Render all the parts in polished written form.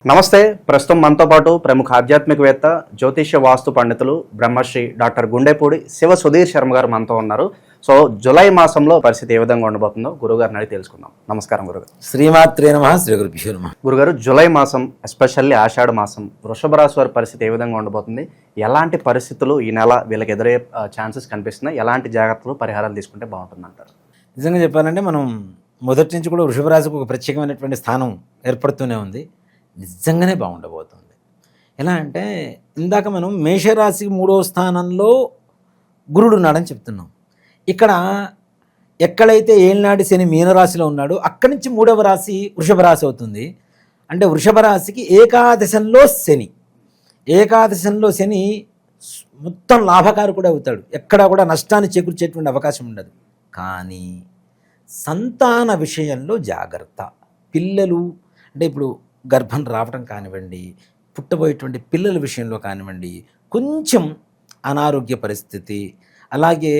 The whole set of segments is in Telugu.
నమస్తే. ప్రస్తుతం మనతో పాటు ప్రముఖ ఆధ్యాత్మికవేత్త, జ్యోతిష్య వాస్తు పండితులు బ్రహ్మశ్రీ డాక్టర్ గుండెపూడి శివ సుధీర్ శర్మ గారు మనతో ఉన్నారు. సో జూలై మాసంలో పరిస్థితి ఏ విధంగా ఉండబోతుందో గురుగారిని అడిగి తెలుసుకుందాం. నమస్కారం గురుగారు. శ్రీమాత్రే నమః. శ్రీ గురుభ్యో నమః. గురుగారు, జూలై మాసం ఎస్పెషల్లీ ఆషాఢ మాసం వృషభ రాశి వారి పరిస్థితి ఏ విధంగా ఉండబోతుంది? ఎలాంటి పరిస్థితులు ఈ నెల వీళ్ళకి ఎదురయ్యే ఛాన్సెస్ కనిపిస్తున్నాయి? ఎలాంటి జాగ్రత్తలు పరిహారాలు తీసుకుంటే బాగుంటుంది అంటారు? నిజంగా చెప్పాలంటే మనం మొదటి నుంచి కూడా వృషభ రాశికి ఒక ప్రత్యేకమైనటువంటి స్థానం ఏర్పడుతూనే ఉంది. నిజంగానే బాగుండబోతుంది. ఎలా అంటే ఇందాక మనం మేషరాశికి 3వ స్థానంలో గురుడు ఉన్నాడని చెప్తున్నాం. ఇక్కడ ఎక్కడైతే ఏళ్ళనాటి శని మీనరాశిలో ఉన్నాడో అక్కడి నుంచి 3వ రాశి వృషభ రాశి అవుతుంది. అంటే వృషభ రాశికి ఏకాదశంలో శని, ఏకాదశంలో శని మొత్తం లాభకారకుడు అవుతాడు. ఎక్కడా కూడా నష్టాన్ని చేకూర్చేటువంటి అవకాశం ఉండదు. కానీ సంతాన విషయంలో జాగ్రత్త. పిల్లలు అంటే ఇప్పుడు గర్భం రావడం కానివ్వండి, పుట్టబోయేటువంటి పిల్లల విషయంలో కానివ్వండి, కొంచెం అనారోగ్య పరిస్థితి, అలాగే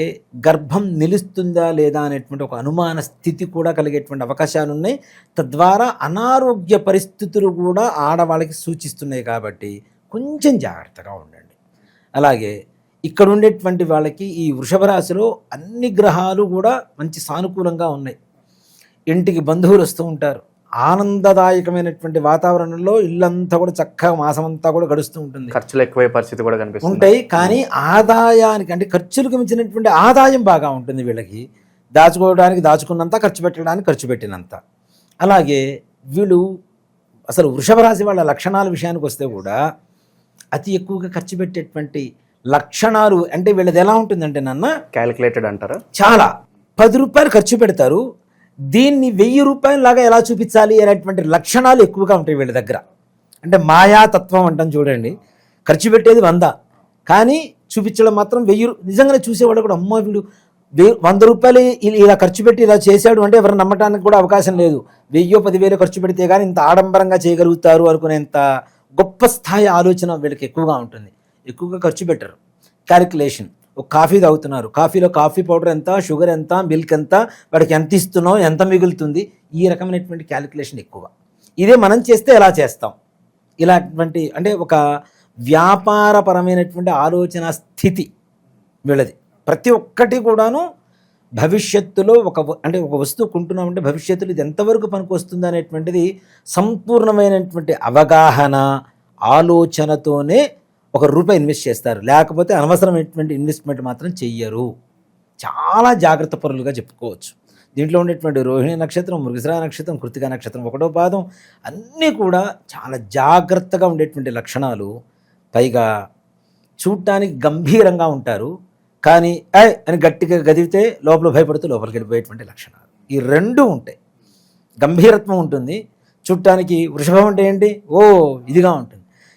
గర్భం నిలుస్తుందా లేదా అనేటువంటి ఒక అనుమాన స్థితి కూడా కలిగేటువంటి అవకాశాలు ఉన్నాయి. తద్వారా అనారోగ్య పరిస్థితులు కూడా ఆడవాళ్ళకి సూచిస్తున్నాయి. కాబట్టి కొంచెం జాగ్రత్తగా ఉండండి. అలాగే ఇక్కడ ఉండేటువంటి వాళ్ళకి ఈ వృషభ రాశిలో అన్ని గ్రహాలు కూడా మంచి సానుకూలంగా ఉన్నాయి. ఇంటికి బంధువులు వస్తూ ఉంటారు. ఆనందదాయకమైనటువంటి వాతావరణంలో ఇల్లంతా కూడా చక్కగా మాసమంతా కూడా గడుస్తూ ఉంటుంది. ఖర్చులు ఎక్కువే పరిస్థితి కూడా కనిపిస్తుంది ఉంటాయి. కానీ ఆదాయానికి అంటే ఖర్చులకు మించినటువంటి ఆదాయం బాగా ఉంటుంది. వీళ్ళకి దాచుకోవడానికి దాచుకున్నంత, ఖర్చు పెట్టడానికి ఖర్చు పెట్టినంత. అలాగే వీళ్ళు అసలు వృషభ రాశి వాళ్ళ లక్షణాల విషయానికి వస్తే కూడా అతి ఎక్కువగా ఖర్చు పెట్టేటువంటి లక్షణాలు అంటే వీళ్ళది ఎలా ఉంటుందంటే నాన్న క్యాలిక్యులేటెడ్ అంటారా? చాలా 10 రూపాయలు ఖర్చు పెడతారు. దీన్ని 1000 రూపాయలలాగా ఎలా చూపించాలి అనేటువంటి లక్షణాలు ఎక్కువగా ఉంటాయి వీళ్ళ దగ్గర. అంటే మాయాతత్వం అంటాం చూడండి. ఖర్చు పెట్టేది 100, కానీ చూపించడం మాత్రం 1000. నిజంగానే చూసేవాళ్ళు కూడా అమ్మ వీడు 100 రూపాయలు ఇలా ఖర్చు పెట్టి ఇలా చేశాడు అంటే ఎవరు నమ్మటానికి కూడా అవకాశం లేదు. 1000 10,000 ఖర్చు పెడితే కానీ ఇంత ఆడంబరంగా చేయగలుగుతారు అనుకునేంత గొప్ప స్థాయి ఆలోచన వీళ్ళకి ఎక్కువగా ఉంటుంది. ఎక్కువగా ఖర్చు పెట్టరు. క్యాలిక్యులేషన్. ఒక కాఫీ తాగుతున్నారు, కాఫీలో కాఫీ పౌడర్ ఎంత, షుగర్ ఎంత, మిల్క్ ఎంత, వాడికి ఎంత ఇస్తున్నావు, ఎంత మిగులుతుంది, ఈ రకమైనటువంటి క్యాలిక్యులేషన్ ఎక్కువ. ఇదే మనం చేస్తే ఎలా చేస్తాం, ఇలాంటి అంటే ఒక వ్యాపారపరమైనటువంటి ఆలోచన స్థితి వీళ్ళది. ప్రతి ఒక్కటి కూడాను భవిష్యత్తులో ఒక వస్తువు కొంటున్నామంటే భవిష్యత్తులో ఇది ఎంతవరకు పనికి వస్తుంది అనేటువంటిది సంపూర్ణమైనటువంటి అవగాహన ఆలోచనతోనే ₹1 ఇన్వెస్ట్ చేస్తారు. లేకపోతే అనవసరమైనటువంటి ఇన్వెస్ట్మెంట్ మాత్రం చెయ్యరు. చాలా జాగ్రత్త పరులుగా చెప్పుకోవచ్చు. దీంట్లో ఉండేటువంటి రోహిణి నక్షత్రం, మృగశిర నక్షత్రం, కృత్తిక నక్షత్రం 1వ పాదం అన్నీ కూడా చాలా జాగ్రత్తగా ఉండేటువంటి లక్షణాలు. పైగా చూడటానికి గంభీరంగా ఉంటారు, కానీ అని గట్టిగా గదివితే లోపల భయపడుతూ లోపలికి వెళ్ళిపోయేటువంటి లక్షణాలు. ఈ 2 ఉంటాయి. గంభీరత్వం ఉంటుంది. చూడటానికి వృషభం అంటే ఏంటి, ఇదిగా ఉంటుంది.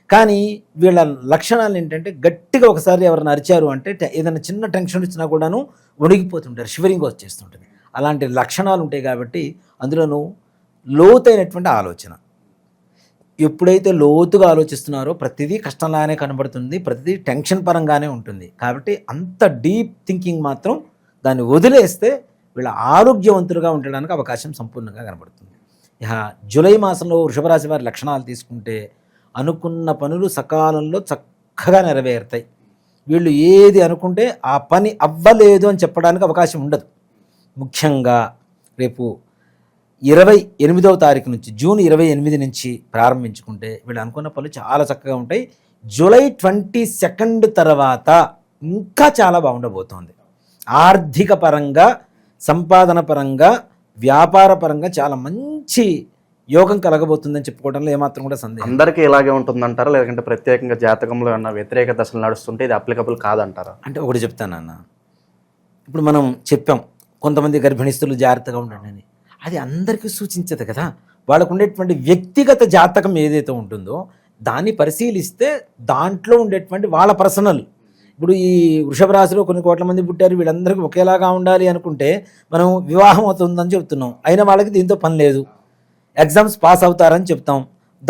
కానీ వీళ్ళ లక్షణాలు ఏంటంటే గట్టిగా ఒకసారి ఎవరైనా అరిచారు అంటే ఏదైనా చిన్న టెన్షన్ వచ్చినా కూడాను వణిగిపోతుంటారు, షివరింగ్ వచ్చేస్తుంటుంది. అలాంటి లక్షణాలు ఉంటాయి. కాబట్టి అందులోనూ లోతైనటువంటి ఆలోచన. ఎప్పుడైతే లోతుగా ఆలోచిస్తున్నారో ప్రతిదీ కష్టంలానే కనబడుతుంది, ప్రతిదీ టెన్షన్ పరంగానే ఉంటుంది. కాబట్టి అంత డీప్ థింకింగ్ మాత్రం దాన్ని వదిలేస్తే వీళ్ళ ఆరోగ్యవంతులుగా ఉండడానికి అవకాశం సంపూర్ణంగా కనబడుతుంది. ఇక జూలై మాసంలో వృషభ రాశి వారి లక్షణాలు తీసుకుంటే అనుకున్న పనులు సకాలంలో చక్కగా నెరవేరుతాయి. వీళ్ళు ఏది అనుకుంటే ఆ పని అవ్వలేదు అని చెప్పడానికి అవకాశం ఉండదు. ముఖ్యంగా రేపు 28వ తారీఖు నుంచి, జూన్ 28 నుంచి ప్రారంభించుకుంటే వీళ్ళు అనుకున్న పనులు చాలా చక్కగా ఉంటాయి. జూలై 22 తర్వాత ఇంకా చాలా బాగుండబోతోంది. ఆర్థిక పరంగా, సంపాదన పరంగా, వ్యాపార పరంగా చాలా మంచి యోగం కలగబోతుందని చెప్పుకోవడంలో ఏమాత్రం కూడా సందేహం. అందరికీ ఇలాగే ఉంటుందంటారా, లేదంటే ప్రత్యేకంగా జాతకంలో ఏమన్నా వ్యతిరేక దశలు నడుస్తుంటే ఇది అప్లికబుల్ కాదంటారా? అంటే ఒకటి చెప్తానన్న, ఇప్పుడు మనం చెప్పాం కొంతమంది గర్భిణీస్తులు జాగ్రత్తగా ఉండండి అని. అది అందరికీ సూచించదు కదా. వాళ్ళకు ఉండేటువంటి వ్యక్తిగత జాతకం ఏదైతే ఉంటుందో దాన్ని పరిశీలిస్తే దాంట్లో ఉండేటువంటి వాళ్ళ పర్సనల్, ఇప్పుడు ఈ వృషభ రాశిలో కొన్ని కోట్ల మంది పుట్టారు, వీళ్ళందరికీ ఒకేలాగా ఉండాలి అనుకుంటే మనం వివాహం అవుతుందని చెప్తున్నాం. అయినా వాళ్ళకి దీంతో పని లేదు. ఎగ్జామ్స్ పాస్ అవుతారని చెప్తాం,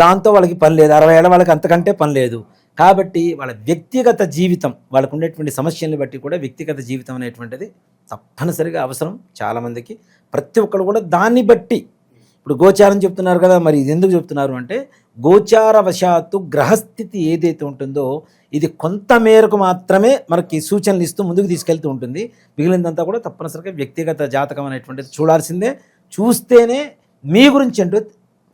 దాంతో వాళ్ళకి పని లేదు. 60 ఏళ్ళ వాళ్ళకి అంతకంటే పని లేదు. కాబట్టి వాళ్ళ వ్యక్తిగత జీవితం, వాళ్ళకు ఉండేటువంటి సమస్యలను బట్టి కూడా వ్యక్తిగత జీవితం అనేటువంటిది తప్పనిసరిగా అవసరం చాలామందికి. ప్రతి ఒక్కరు కూడా దాన్ని బట్టి ఇప్పుడు గోచారం చెప్తున్నారు కదా, మరి ఇది ఎందుకు చెప్తున్నారు అంటే గోచార వశాత్తు గ్రహస్థితి ఏదైతే ఉంటుందో ఇది కొంత మేరకు మాత్రమే మనకి సూచనలు ఇస్తూ ముందుకు తీసుకెళ్తూ ఉంటుంది. మిగిలినంతా కూడా తప్పనిసరిగా వ్యక్తిగత జాతకం అనేటువంటిది చూడాల్సిందే. చూస్తేనే మీ గురించి అంటూ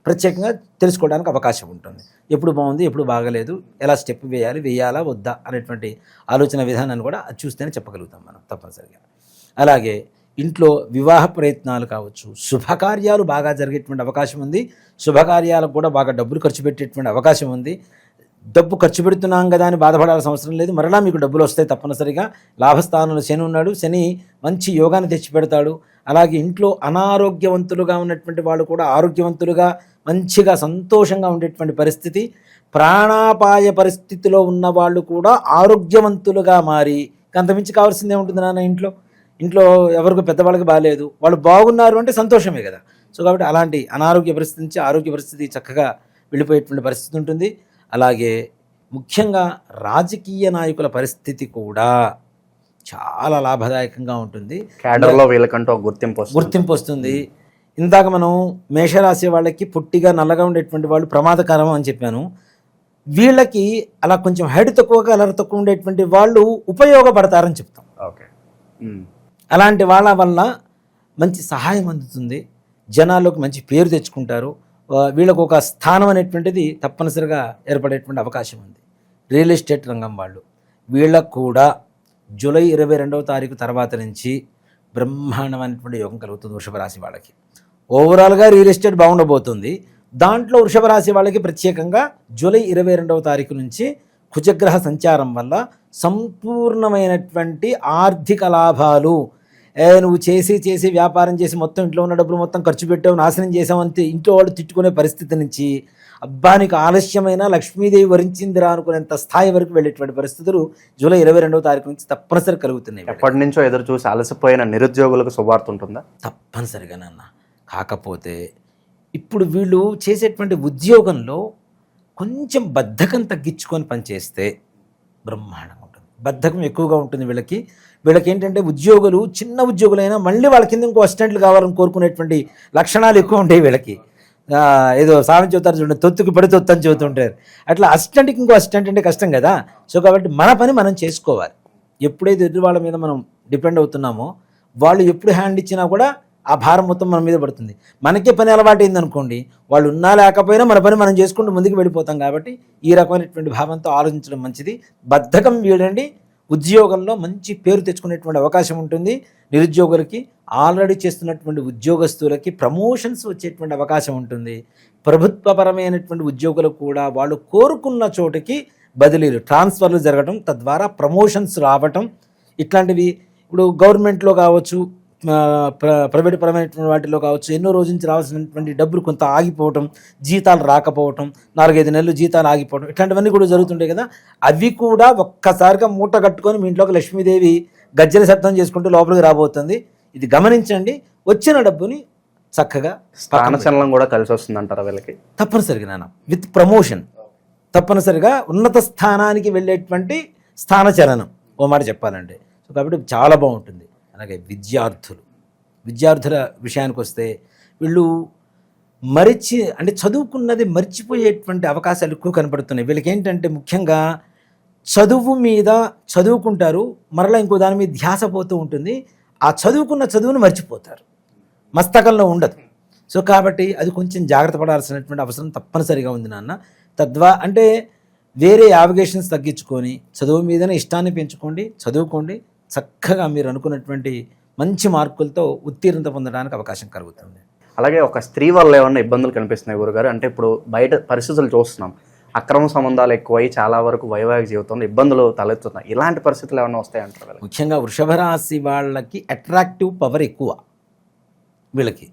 ప్రత్యేకంగా తెలుసుకోవడానికి అవకాశం ఉంటుంది. ఎప్పుడు బాగుంది, ఎప్పుడు బాగలేదు, ఎలా స్టెప్ వేయాలా వద్దా అనేటువంటి ఆలోచన విధానాన్ని కూడా అది చూస్తేనే చెప్పగలుగుతాం మనం తప్పనిసరిగా. అలాగే ఇంట్లో వివాహ ప్రయత్నాలు కావచ్చు, శుభకార్యాలు బాగా జరిగేటువంటి అవకాశం ఉంది. శుభకార్యాలకు కూడా బాగా డబ్బులు ఖర్చు పెట్టేటువంటి అవకాశం ఉంది. డబ్బు ఖర్చు పెడుతున్నాం కదా అని బాధపడాల్సిన అవసరం లేదు. మరలా మీకు డబ్బులు వస్తాయి తప్పనిసరిగా. లాభస్థానంలో శని ఉన్నాడు. శని మంచి యోగాన్ని తెచ్చిపెడతాడు. అలాగే ఇంట్లో అనారోగ్యవంతులుగా ఉన్నటువంటి వాళ్ళు కూడా ఆరోగ్యవంతులుగా మంచిగా సంతోషంగా ఉండేటువంటి పరిస్థితి. ప్రాణాపాయ పరిస్థితిలో ఉన్న వాళ్ళు కూడా ఆరోగ్యవంతులుగా మారి, అంతమించి కావాల్సిందే ఉంటుంది నాన్న. ఇంట్లో ఎవరికి పెద్దవాళ్ళకి బాగాలేదు, వాళ్ళు బాగున్నారు అంటే సంతోషమే కదా. సో కాబట్టి అలాంటి అనారోగ్య పరిస్థితి నుంచి ఆరోగ్య పరిస్థితి చక్కగా వెళ్ళిపోయేటువంటి పరిస్థితి ఉంటుంది. అలాగే ముఖ్యంగా రాజకీయ నాయకుల పరిస్థితి కూడా చాలా లాభదాయకంగా ఉంటుంది. క్యాడర్లో వీళ్ళకంటూ ఒక గుర్తింపు వస్తుంది. ఇందాక మనం మేషరాశి వాళ్ళకి పుట్టిగా నల్లగా ఉండేటువంటి వాళ్ళు ప్రమాదకరం అని చెప్పాను. వీళ్ళకి అలా కొంచెం హైట్ తక్కువగా అలర్ తక్కువ ఉండేటువంటి వాళ్ళు ఉపయోగపడతారని చెప్తాం. ఓకే. అలాంటి వాళ్ళ వల్ల మంచి సహాయం అందుతుంది. జనాల్లోకి మంచి పేరు తెచ్చుకుంటారు. వీళ్ళకు ఒక స్థానం అనేటువంటిది తప్పనిసరిగా ఏర్పడేటువంటి అవకాశం ఉంది. రియల్ ఎస్టేట్ రంగం వాళ్ళు, వీళ్ళకు కూడా జూలై 22వ తారీఖు తర్వాత నుంచి బ్రహ్మాండమైనటువంటి యోగం కలుగుతుంది వృషభ రాశి వాళ్ళకి. ఓవరాల్గా రియల్ ఎస్టేట్ బాగుండబోతుంది. దాంట్లో వృషభ రాశి వాళ్ళకి ప్రత్యేకంగా జూలై 22వ తారీఖు నుంచి కుజగ్రహ సంచారం వల్ల సంపూర్ణమైనటువంటి ఆర్థిక లాభాలు. నువ్వు చేసి వ్యాపారం చేసి మొత్తం ఇంట్లో ఉన్న డబ్బులు మొత్తం ఖర్చు పెట్టావు, నాశనం చేసావు అంతే ఇంట్లో వాళ్ళు తిట్టుకునే పరిస్థితి నుంచి అబ్బానికి ఆలస్యమైన లక్ష్మీదేవి వరించిందిరా అనుకునేంత స్థాయి వరకు వెళ్ళేటువంటి పరిస్థితులు జూలై 22వ తారీఖు నుంచి తప్పనిసరి కలుగుతున్నాయి. ఎప్పటి నుంచో ఎదురు చూసి అలసిపోయిన నిరుద్యోగులకు శుభార్త ఉంటుందా? తప్పనిసరిగా నాన్న. కాకపోతే ఇప్పుడు వీళ్ళు చేసేటువంటి ఉద్యోగంలో కొంచెం బద్ధకం తగ్గించుకొని పనిచేస్తే బ్రహ్మాండంగా ఉంటుంది. బద్ధకం ఎక్కువగా ఉంటుంది వీళ్ళకి ఏంటంటే ఉద్యోగులు చిన్న ఉద్యోగులైనా మళ్ళీ వాళ్ళ కింద ఇంకో అసిస్టెంట్లు కావాలని కోరుకునేటువంటి లక్షణాలు ఎక్కువ ఉంటాయి వీళ్ళకి. ఏదో సామెత చెబుతారు చూడండి, తొత్తుకి పడి తొత్తు అని చెబుతుంటారు. అట్లా అసిస్టెంట్కి ఇంకో అసిస్టెంట్ అంటే కష్టం కదా. సో కాబట్టి మన పని మనం చేసుకోవాలి. ఎప్పుడైతే ఎదురు వాళ్ళ మీద మనం డిపెండ్ అవుతున్నామో వాళ్ళు ఎప్పుడు హ్యాండ్ ఇచ్చినా కూడా ఆ భారం మొత్తం మన మీద పడుతుంది. మనకే పని అలవాటైంది అనుకోండి, వాళ్ళు ఉన్నా లేకపోయినా మన పని మనం చేసుకుంటూ ముందుకు వెళ్ళిపోతాం. కాబట్టి ఈ రకమైనటువంటి భావంతో ఆలోచించడం మంచిది. బద్ధకం వీడండి. ఉద్యోగంలో మంచి పేరు తెచ్చుకునేటువంటి అవకాశం ఉంటుంది. నిరుద్యోగులకి, ఆల్రెడీ చేస్తున్నటువంటి ఉద్యోగస్తులకి ప్రమోషన్స్ వచ్చేటువంటి అవకాశం ఉంటుంది. ప్రభుత్వపరమైనటువంటి ఉద్యోగులకు కూడా వాళ్ళు కోరుకున్న చోటుకి బదిలీలు, ట్రాన్స్ఫర్లు జరగడం, తద్వారా ప్రమోషన్స్ రావటం, ఇట్లాంటివి ఇప్పుడు గవర్నమెంట్లో కావచ్చు, ప్రైవేట్ పరమైనటువంటి వాటిలో కావచ్చు, ఎన్నో రోజు నుంచి రావాల్సినటువంటి డబ్బులు కొంత ఆగిపోవటం, జీతాలు రాకపోవటం, 4-5 నెలలు జీతాలు ఆగిపోవటం, ఇట్లాంటివన్నీ కూడా జరుగుతుంటాయి కదా. అవి కూడా ఒక్కసారిగా మూట కట్టుకొని మీ ఇంట్లోకి లక్ష్మీదేవి గజ్జల శబ్దం చేసుకుంటూ లోపలికి రాబోతుంది. ఇది గమనించండి. వచ్చిన డబ్బుని చక్కగా స్థానచలనం కూడా కలిసి వస్తుంది అంటారా వీళ్ళకి? తప్పనిసరిగా నాన్న, విత్ ప్రమోషన్ తప్పనిసరిగా ఉన్నత స్థానానికి వెళ్ళేటువంటి స్థానచలనం ఓ మాట చెప్పాలంటే. సో కాబట్టి చాలా బాగుంటుంది. అలాగే విద్యార్థుల విషయానికి వస్తే వీళ్ళు అంటే చదువుకున్నది మర్చిపోయేటువంటి అవకాశాలు ఎక్కువ కనపడుతున్నాయి. వీళ్ళకి ఏంటంటే ముఖ్యంగా చదువు మీద చదువుకుంటారు, మరలా ఇంకో దాని మీద ధ్యాస పోతూ ఉంటుంది. ఆ చదువుకున్న చదువును మర్చిపోతారు, మస్తకంలో ఉండదు. సో కాబట్టి అది కొంచెం జాగ్రత్త పడాల్సినటువంటి అవసరం తప్పనిసరిగా ఉంది నాన్న. అంటే వేరే యావిగేషన్స్ తగ్గించుకొని చదువు మీదనే ఇష్టాన్ని పెంచుకోండి, చదువుకోండి. చక్కగా మీరు అనుకున్నటువంటి మంచి మార్కులతో ఉత్తీర్ణత పొందడానికి అవకాశం కలుగుతుంది. అలాగే ఒక స్త్రీ వల్ల ఏమన్నా ఇబ్బందులు కనిపిస్తున్నాయి గురుగారు? అంటే ఇప్పుడు బయట పరిస్థితులు చూస్తున్నాం, అక్రమ సంబంధాలు ఎక్కువై చాలా వరకు వైవాహిక జీవితంలో ఇబ్బందులు తలెత్తున్నాయి. ఇలాంటి పరిస్థితులు ఏమైనా వస్తాయంటారు? ముఖ్యంగా వృషభ రాశి వాళ్ళకి అట్రాక్టివ్ పవర్ ఎక్కువ వీళ్ళకి.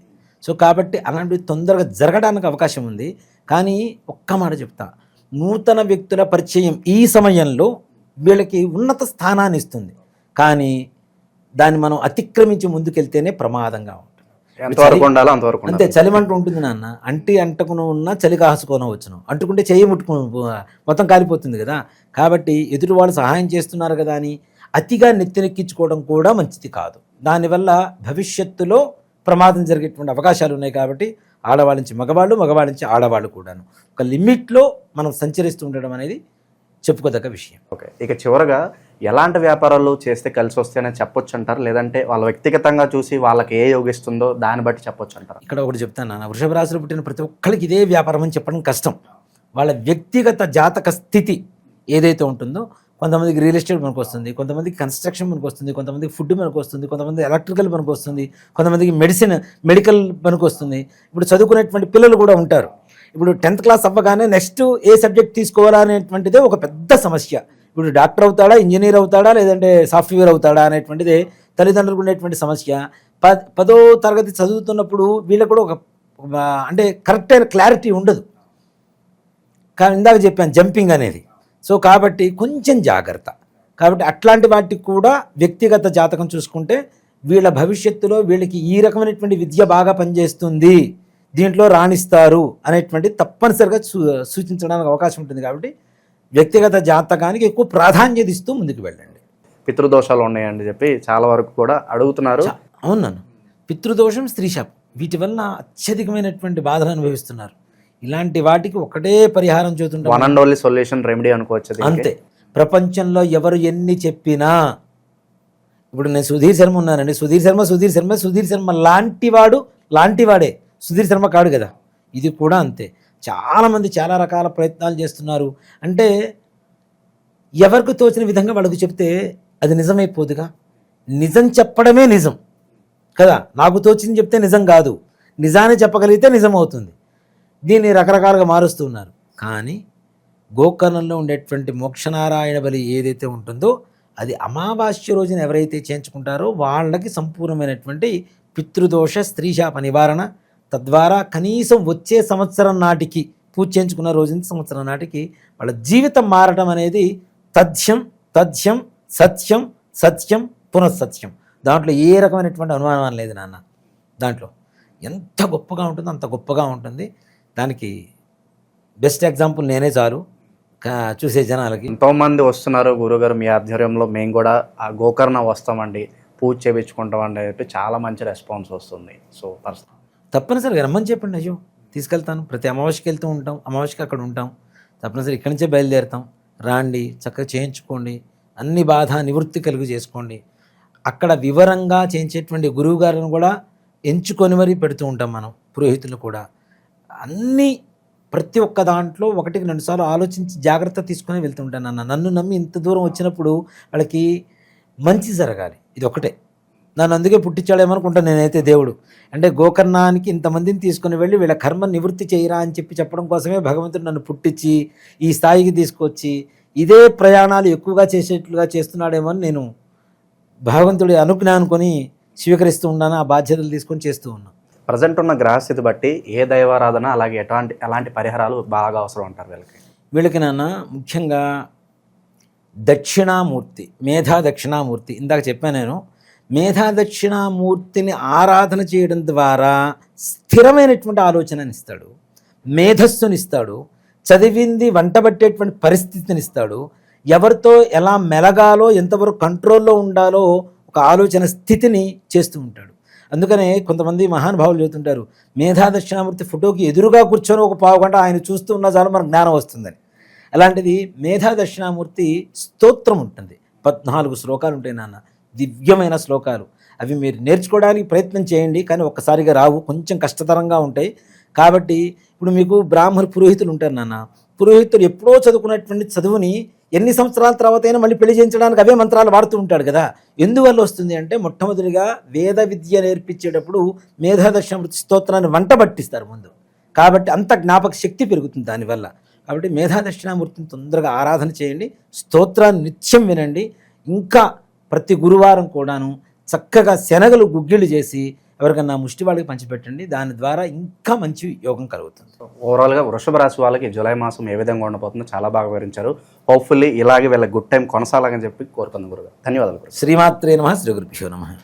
సో కాబట్టి అలాంటివి తొందరగా జరగడానికి అవకాశం ఉంది. కానీ ఒక్క మాట చెప్తా, నూతన వ్యక్తుల పరిచయం ఈ సమయంలో వీళ్ళకి ఉన్నత స్థానాన్ని ఇస్తుంది. కానీ దాన్ని మనం అతిక్రమించి ముందుకెళ్తేనే ప్రమాదంగా ఉంటుంది. అంతే, చలిమంట ఉంటుంది నాన్న. అంటకును ఉన్నా చలి కాసుకోన వచ్చును, అంటుకుంటే చెయ్యి ముట్టుకుని మొత్తం కాలిపోతుంది కదా. కాబట్టి ఎదుటి వాళ్ళు సహాయం చేస్తున్నారు కదా అని అతిగా నెత్తినెక్కించుకోవడం కూడా మంచిది కాదు. దానివల్ల భవిష్యత్తులో ప్రమాదం జరిగేటువంటి అవకాశాలు ఉన్నాయి. కాబట్టి ఆడవాళ్ళ నుంచి మగవాళ్ళు, మగవాళ్ళ నుంచి ఆడవాళ్ళు కూడాను ఒక లిమిట్లో మనం సంచరిస్తూ ఉండడం అనేది చెప్పుకోదగ్గ విషయం. ఓకే, ఇక చివరగా ఎలాంటి వ్యాపారాలు చేస్తే కలిసి వస్తాయని చెప్పొచ్చు అంటారు, లేదంటే వాళ్ళ వ్యక్తిగతంగా చూసి వాళ్ళకి ఏ యోగిస్తుందో దాన్ని బట్టి చెప్పొచ్చు అంటారు? ఇక్కడ ఒకటి చెప్తాను నాన్న, వృషభ రాశిలో పుట్టిన ప్రతి ఒక్కరికి ఇదే వ్యాపారం అని చెప్పడం కష్టం. వాళ్ళ వ్యక్తిగత జాతక స్థితి ఏదైతే ఉంటుందో, కొంతమందికి రియల్ ఎస్టేట్ మనకు వస్తుంది, కొంతమందికి కన్స్ట్రక్షన్ మనకు వస్తుంది, కొంతమందికి ఫుడ్ మనకు వస్తుంది, కొంతమంది ఎలక్ట్రికల్ మనకు వస్తుంది, కొంతమందికి మెడికల్ మనకు వస్తుంది. ఇప్పుడు చదువుకునేటువంటి పిల్లలు కూడా ఉంటారు. ఇప్పుడు 10th క్లాస్ అవ్వగానే నెక్స్ట్ ఏ సబ్జెక్ట్ తీసుకోవాలా అనేటువంటిదే ఒక పెద్ద సమస్య. ఇప్పుడు డాక్టర్ అవుతాడా, ఇంజనీర్ అవుతాడా, లేదంటే సాఫ్ట్వేర్ అవుతాడా అనేటువంటిదే తల్లిదండ్రులకు ఉండేటువంటి సమస్య. 10వ తరగతి చదువుతున్నప్పుడు వీళ్ళకు కూడా ఒక అంటే కరెక్ట్ అయిన క్లారిటీ ఉండదు. కానీ ఇందాక చెప్పాను జంపింగ్ అనేది. సో కాబట్టి కొంచెం జాగ్రత్త. కాబట్టి అట్లాంటి వాటికి కూడా వ్యక్తిగత జాతకం చూసుకుంటే వీళ్ళ భవిష్యత్తులో వీళ్ళకి ఈ రకమైనటువంటి విద్య బాగా పనిచేస్తుంది, దీంట్లో రాణిస్తారు అనేటువంటి తప్పనిసరిగా సూచించడానికి అవకాశం ఉంటుంది. కాబట్టి వ్యక్తిగత జాతకానికి ఎక్కువ ప్రాధాన్యత ఇస్తూ ముందుకు వెళ్ళండి. పితృదోషాలు ఉన్నాయని చెప్పి చాలా వరకు కూడా అడుగుతున్నారు. అవునన్ను, పితృదోషం, స్త్రీశాపం, వీటి వల్ల అత్యధికమైనటువంటి బాధలు అనుభవిస్తున్నారు. ఇలాంటి వాటికి ఒకటే పరిహారం చూస్తుంటారు, one and only solution remedy అనుకోవచ్చు అంతే. ప్రపంచంలో ఎవరు ఎన్ని చెప్పినా, ఇప్పుడు నేను సుధీర్ శర్మ ఉన్నానండి, సుధీర్ శర్మ లాంటివాడే సుధీర్ శర్మ కాడు కదా. ఇది కూడా అంతే. చాలామంది చాలా రకాల ప్రయత్నాలు చేస్తున్నారు. అంటే ఎవరికి తోచిన విధంగా వాళ్ళకు చెప్తే అది నిజమైపోదుగా. నిజం చెప్పడమే నిజం కదా. నాకు తోచింది చెప్తే నిజం కాదు, నిజాన్ని చెప్పగలిగితే నిజం అవుతుంది. దీన్ని రకరకాలుగా మారుస్తున్నారు. కానీ గోకర్ణంలో ఉండేటువంటి మోక్షనారాయణ బలి ఏదైతే ఉంటుందో అది అమావాస్య రోజున ఎవరైతే చేయించుకుంటారో వాళ్ళకి సంపూర్ణమైనటువంటి పితృదోష స్త్రీశాప నివారణ, తద్వారా కనీసం వచ్చే సంవత్సరం నాటికి పూజ చేయించుకున్న రోజు నుంచి సంవత్సరం నాటికి వాళ్ళ జీవితం మారటం అనేది తథ్యం తథ్యం సత్యం సత్యం పునఃసత్యం. దాంట్లో ఏ రకమైనటువంటి అనుమానం లేదు నాన్న. దాంట్లో ఎంత గొప్పగా ఉంటుందో అంత గొప్పగా ఉంటుంది. దానికి బెస్ట్ ఎగ్జాంపుల్ నేనే చాలు చూసే జనాలకి. ఎంతోమంది వస్తున్నారు గురుగారు మీ ఆధ్వర్యంలో, మేము కూడా ఆ గోకర్ణ వస్తామండి, పూజ చేయించుకుంటామండి అని చెప్పి చాలా మంచి రెస్పాన్స్ వస్తుంది. సో తప్పనిసరిగా రమ్మని చెప్పండి. అయ్యో తీసుకెళ్తాను. ప్రతి అమావాస్యకి వెళ్తూ ఉంటాం, అమావాస్యకి అక్కడ ఉంటాం. తప్పనిసరి ఇక్కడి నుంచే బయలుదేరుతాం. రాండి, చక్కగా చేయించుకోండి, అన్ని బాధ నివృత్తి కలుగు చేసుకోండి. అక్కడ వివరంగా చేయించేటువంటి గురువు గారిని కూడా ఎంచుకొని మరీ పెడుతూ ఉంటాం మనం, పురోహితులు కూడా. అన్నీ ప్రతి ఒక్క దాంట్లో 1-2 సార్లు ఆలోచించి జాగ్రత్త తీసుకొని వెళ్తుంటాను అన్న. నన్ను నమ్మి ఇంత దూరం వచ్చినప్పుడు వాళ్ళకి మంచి జరగాలి, ఇది ఒకటే. నన్ను అందుకే పుట్టించాడేమనుకుంటాను నేనైతే దేవుడు. అంటే గోకర్ణానికి ఇంతమందిని తీసుకుని వెళ్ళి వీళ్ళ కర్మ నివృత్తి చేయరా అని చెప్పడం కోసమే భగవంతుడు నన్ను పుట్టించి ఈ స్థాయికి తీసుకొచ్చి ఇదే ప్రయాణాలు ఎక్కువగా చేసేట్లుగా చేస్తున్నాడేమో అని నేను భగవంతుడి అనుజ్ఞ అనుకొని స్వీకరిస్తూ ఉన్నాను. ఆ బాధ్యతలు తీసుకొని చేస్తూ ఉన్నాను. ప్రజెంట్ ఉన్న గ్రహస్థితి బట్టి ఏ దైవారాధన, అలాగే ఎలాంటి పరిహారాలు బాగా అవసరం అంటారు వీళ్ళకి నాన్న? ముఖ్యంగా దక్షిణామూర్తి, మేధా దక్షిణామూర్తి. ఇందాక చెప్పాను నేను. మేధా దక్షిణామూర్తిని ఆరాధన చేయడం ద్వారా స్థిరమైనటువంటి ఆలోచననిస్తాడు, మేధస్సునిస్తాడు, చదివింది వంటబట్టేటువంటి పరిస్థితినిస్తాడు, ఎవరితో ఎలా మెలగాలో, ఎంతవరకు కంట్రోల్లో ఉండాలో ఒక ఆలోచన స్థితిని చేస్తూ ఉంటాడు. అందుకనే కొంతమంది మహానుభావులు చెబుతుంటారు, మేధా దక్షిణామూర్తి ఫోటోకి ఎదురుగా కూర్చొని ఒక పావుగంట ఆయన చూస్తూ ఉన్నా చాలు మనకు జ్ఞానం వస్తుందని. అలాంటిది మేధా దక్షిణామూర్తి స్తోత్రం ఉంటుంది. 14 శ్లోకాలు ఉంటాయి నాన్న, దివ్యమైన శ్లోకాలు. అవి మీరు నేర్చుకోవడానికి ప్రయత్నం చేయండి, కానీ ఒక్కసారిగా రావు, కొంచెం కష్టతరంగా ఉంటాయి. కాబట్టి ఇప్పుడు మీకు బ్రాహ్మణ పురోహితులు ఉంటారు నాన్న. పురోహితులు ఎప్పుడో చదువుకున్నటువంటి చదువుని ఎన్ని సంవత్సరాల తర్వాత అయినా మళ్ళీ పెళ్లి చేయించడానికి అవే మంత్రాలు వాడుతూ ఉంటాడు కదా. ఎందువల్ల వస్తుంది అంటే, మొట్టమొదటిగా వేద విద్య నేర్పించేటప్పుడు మేధా దక్షిణామూర్తి స్తోత్రాన్ని వంట పట్టిస్తారు ముందు. కాబట్టి అంత జ్ఞాపక శక్తి పెరుగుతుంది దానివల్ల. కాబట్టి మేధా దక్షిణామూర్తిని తొందరగా ఆరాధన చేయండి, స్తోత్రాన్ని నిత్యం వినండి. ఇంకా ప్రతి గురువారం కూడాను చక్కగా శనగలు గుగ్గిళ్ళు చేసి ఎవరికన్నా ముష్టి వాళ్ళకి పంచిపెట్టండి. దాని ద్వారా ఇంకా మంచి యోగం కలుగుతుంది. ఓవరాల్గా వృషభ రాశి వాళ్ళకి జూలై మాసం ఏ విధంగా ఉండబోతుందో చాలా బాగా వివరించారు. హోప్ఫుల్లీ ఇలాగే వీళ్ళ గుడ్ టైం కొనసాగాలని చెప్పి కోరుకుందాం గురుగారు. ధన్యవాదాలు. శ్రీమాత్రే నమః. శ్రీ గురుభ్యో నమః.